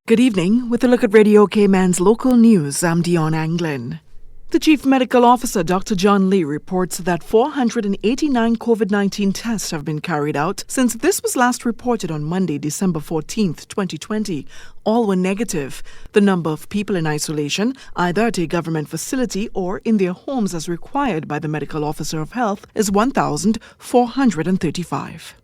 Good evening. With a look at Radio Cayman's local news, I'm DIONNE ANGLIN. The Chief Medical Officer, Dr. John Lee, reports that 489 COVID-19 tests have been carried out since this was last reported on Monday, December 14th, 2020. All were negative. The number of people in isolation, either at a government facility or in their homes as required by the Medical Officer of Health, is 1,435.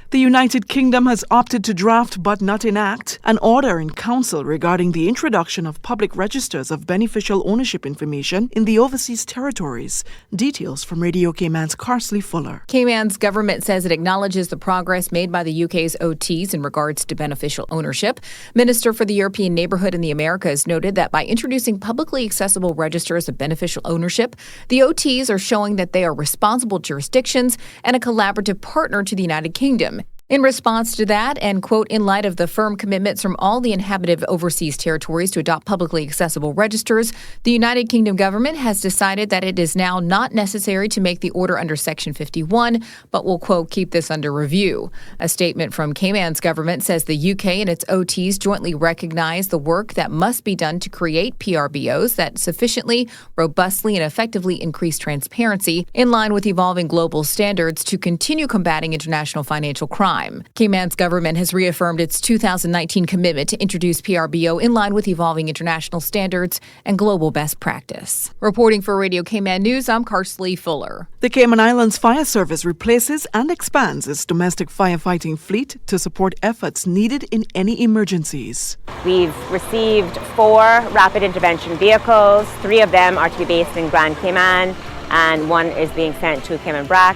The United Kingdom has opted to draft but not enact an order in council regarding the introduction of public registers of beneficial ownership information in the overseas territories. Details from Radio Cayman's Carsley Fuller. Cayman's government says it acknowledges the progress made by the UK's OTs in regards to beneficial ownership. Minister for the European Neighbourhood and the Americas noted that by introducing publicly accessible registers of beneficial ownership, the OTs are showing that they are responsible jurisdictions and a collaborative partner to the United Kingdom. In response to that, and quote, in light of the firm commitments from all the inhabited overseas territories to adopt publicly accessible registers, the United Kingdom government has decided that it is now not necessary to make the order under Section 51, but will, quote, keep this under review. A statement from Cayman's government says the UK and its OTs jointly recognize the work that must be done to create PRBOs that sufficiently, robustly, and effectively increase transparency in line with evolving global standards to continue combating international financial crime. Cayman's government has reaffirmed its 2019 commitment to introduce PRBO in line with evolving international standards and global best practice. Reporting for Radio Cayman News, I'm Carsley Fuller. The Cayman Islands Fire Service replaces and expands its domestic firefighting fleet to support efforts needed in any emergencies. We've received 4 rapid intervention vehicles. 3 of them are to be based in Grand Cayman, and 1 is being sent to Cayman Brac.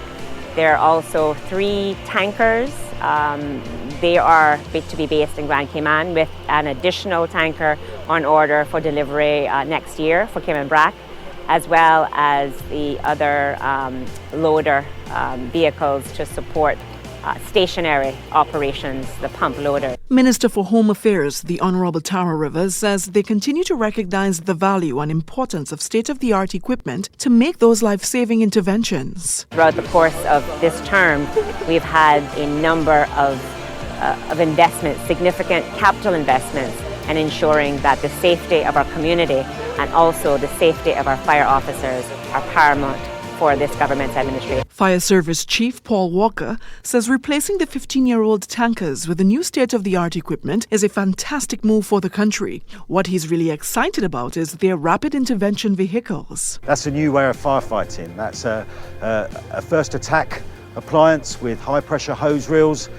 There are also 3 tankers. They are to be based in Grand Cayman with an additional tanker on order for delivery next year for Cayman Brac, as well as the other loader vehicles to support stationary operations, the pump loader. Minister for Home Affairs, the Honorable Tara Rivers, says they continue to recognize the value and importance of state-of-the-art equipment to make those life-saving interventions. Throughout the course of this term, we've had a number of investments, significant capital investments, and ensuring that the safety of our community and also the safety of our fire officers are paramount for this government's administration. Fire Service Chief Paul Walker says replacing the 15-year-old tankers with the new state-of-the-art equipment is a fantastic move for the country. What he's really excited about is their rapid intervention vehicles. That's a new way of firefighting. That's a first attack appliance with high-pressure hose reels.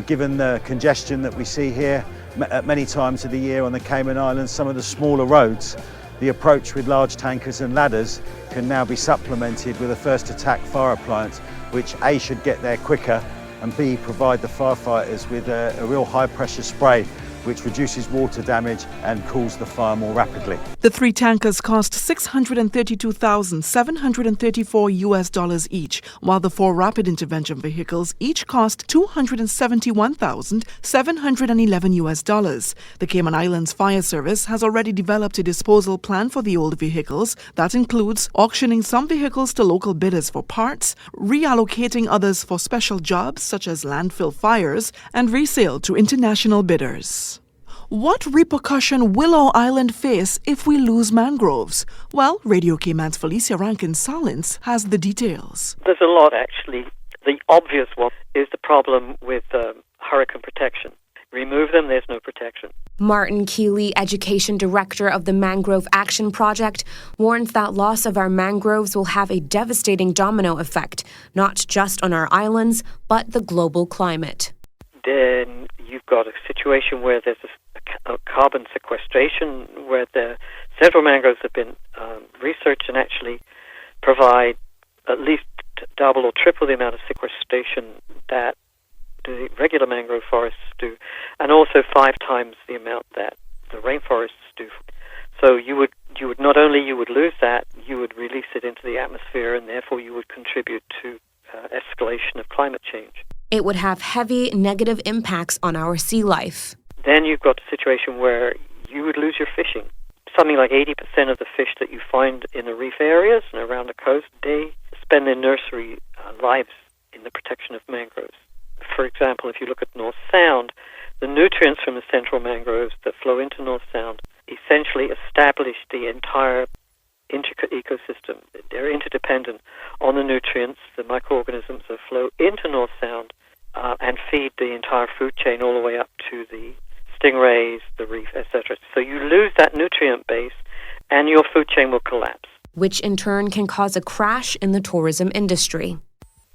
Given the congestion that we see here at many times of the year on the Cayman Islands, some of the smaller roads, the approach with large tankers and ladders can now be supplemented with a first attack fire appliance, which A, should get there quicker, and B, provide the firefighters with a real high pressure spray which reduces water damage and cools the fire more rapidly. The 3 tankers cost $632,734 each, while the 4 rapid intervention vehicles each cost $271,711. The Cayman Islands Fire Service has already developed a disposal plan for the old vehicles that includes auctioning some vehicles to local bidders for parts, reallocating others for special jobs such as landfill fires, and resale to international bidders. What repercussion will our island face if we lose mangroves? Well, Radio Cayman's Felicia Rankin-Salins has the details. There's a lot, actually. The obvious one is the problem with hurricane protection. Remove them, there's no protection. Martin Keeley, Education Director of the Mangrove Action Project, warns that loss of our mangroves will have a devastating domino effect, not just on our islands, but the global climate. Then you've got a situation where there's a carbon sequestration, where several mangroves have been researched and actually provide at least double or triple the amount of sequestration that the regular mangrove forests do, and also 5 times the amount that the rainforests do. So you would not only lose that, you would release it into the atmosphere, and therefore you would contribute to escalation of climate change. It would have heavy negative impacts on our sea life. Then you've got a situation where you would lose your fishing. Something like 80% of the fish that you find in the reef areas and around the coast, they spend their nursery lives in the protection of mangroves. For example, if you look at North Sound, the nutrients from the central mangroves that flow into North Sound essentially establish the entire intricate ecosystem. They're interdependent on the nutrients, the microorganisms that flow into North Sound and feed the entire food chain all the way up to the stingrays, the reef, etc. So you lose that nutrient base and your food chain will collapse. Which in turn can cause a crash in the tourism industry.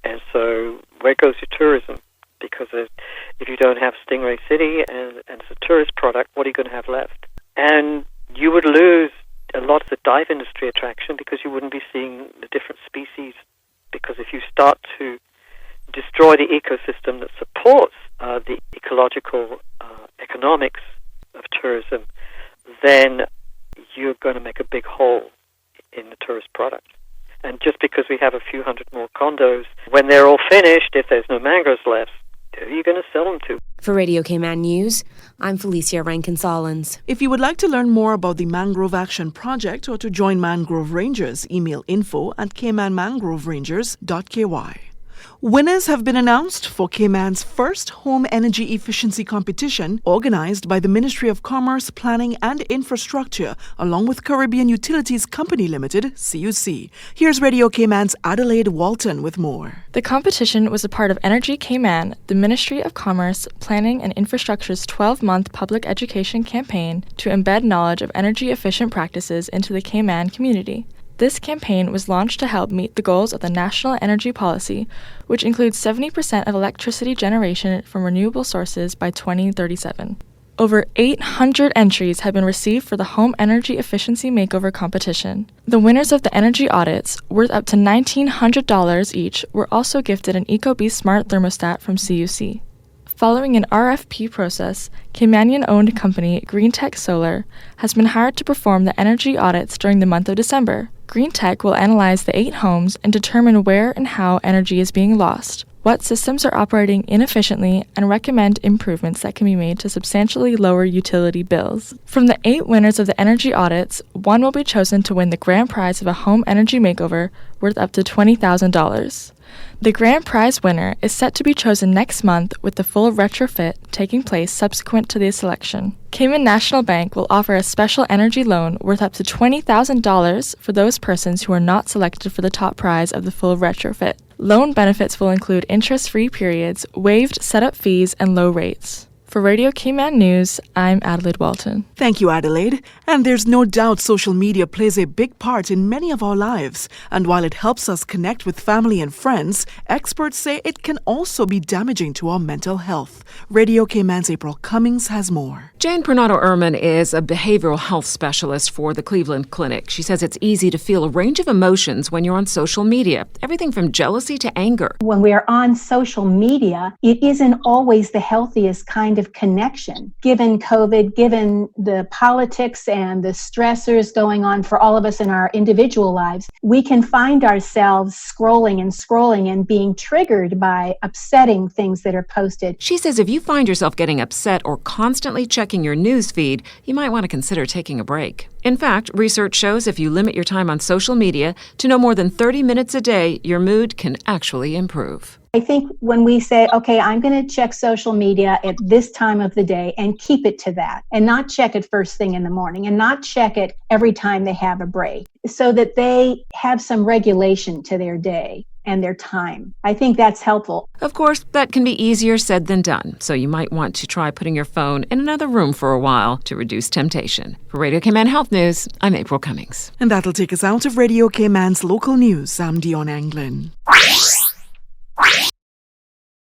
And so where goes your tourism? Because if you don't have Stingray City and it's a tourist product, what are you going to have left? And you would lose a lot of the dive industry attraction because you wouldn't be seeing the different species. Because if you start to destroy the ecosystem that supports the ecological economics of tourism, then you're going to make a big hole in the tourist product. And just because we have a few hundred more condos, when they're all finished, if there's no mangroves left, who are you going to sell them to? For Radio Cayman News, I'm Felicia Rankin-Solins. If you would like to learn more about the Mangrove Action Project or to join Mangrove Rangers, email info@caymanmangroverangers.ky. Winners have been announced for Cayman's first home energy efficiency competition organized by the Ministry of Commerce, Planning and Infrastructure along with Caribbean Utilities Company Limited, CUC. Here's Radio Cayman's Adelaide Walton with more. The competition was a part of Energy Cayman, the Ministry of Commerce, Planning and Infrastructure's 12-month public education campaign to embed knowledge of energy-efficient practices into the Cayman community. This campaign was launched to help meet the goals of the National Energy Policy, which includes 70% of electricity generation from renewable sources by 2037. Over 800 entries have been received for the Home Energy Efficiency Makeover competition. The winners of the energy audits, worth up to $1,900 each, were also gifted an ecobee smart thermostat from CUC. Following an RFP process, Caymanian-owned company GreenTech Solar has been hired to perform the energy audits during the month of December. GreenTech will analyze the 8 homes and determine where and how energy is being lost, what systems are operating inefficiently, and recommend improvements that can be made to substantially lower utility bills. From the 8 winners of the energy audits, 1 will be chosen to win the grand prize of a home energy makeover worth up to $20,000. The grand prize winner is set to be chosen next month, with the full retrofit taking place subsequent to the selection. Cayman National Bank will offer a special energy loan worth up to $20,000 for those persons who are not selected for the top prize of the full retrofit. Loan benefits will include interest-free periods, waived setup fees, and low rates. For Radio Cayman News, I'm Adelaide Walton. Thank you, Adelaide. And there's no doubt social media plays a big part in many of our lives. And while it helps us connect with family and friends, experts say it can also be damaging to our mental health. Radio Cayman's April Cummings has more. Jane Pernado-Ehrman is a behavioral health specialist for the Cleveland Clinic. She says it's easy to feel a range of emotions when you're on social media, everything from jealousy to anger. When we are on social media, it isn't always the healthiest kind of connection. Given COVID, given the politics and the stressors going on for all of us in our individual lives, we can find ourselves scrolling and being triggered by upsetting things that are posted. She says if you find yourself getting upset or constantly checking your news feed, you might want to consider taking a break. In fact, research shows if you limit your time on social media to no more than 30 minutes a day, your mood can actually improve. I think when we say, okay, I'm going to check social media at this time of the day and keep it to that, and not check it first thing in the morning, and not check it every time they have a break, so that they have some regulation to their day and their time. I think that's helpful. Of course, that can be easier said than done, so you might want to try putting your phone in another room for a while to reduce temptation. For Radio Cayman Health News, I'm April Cummings. And that'll take us out of Radio Cayman's local news. I'm DIONNE ANGLIN.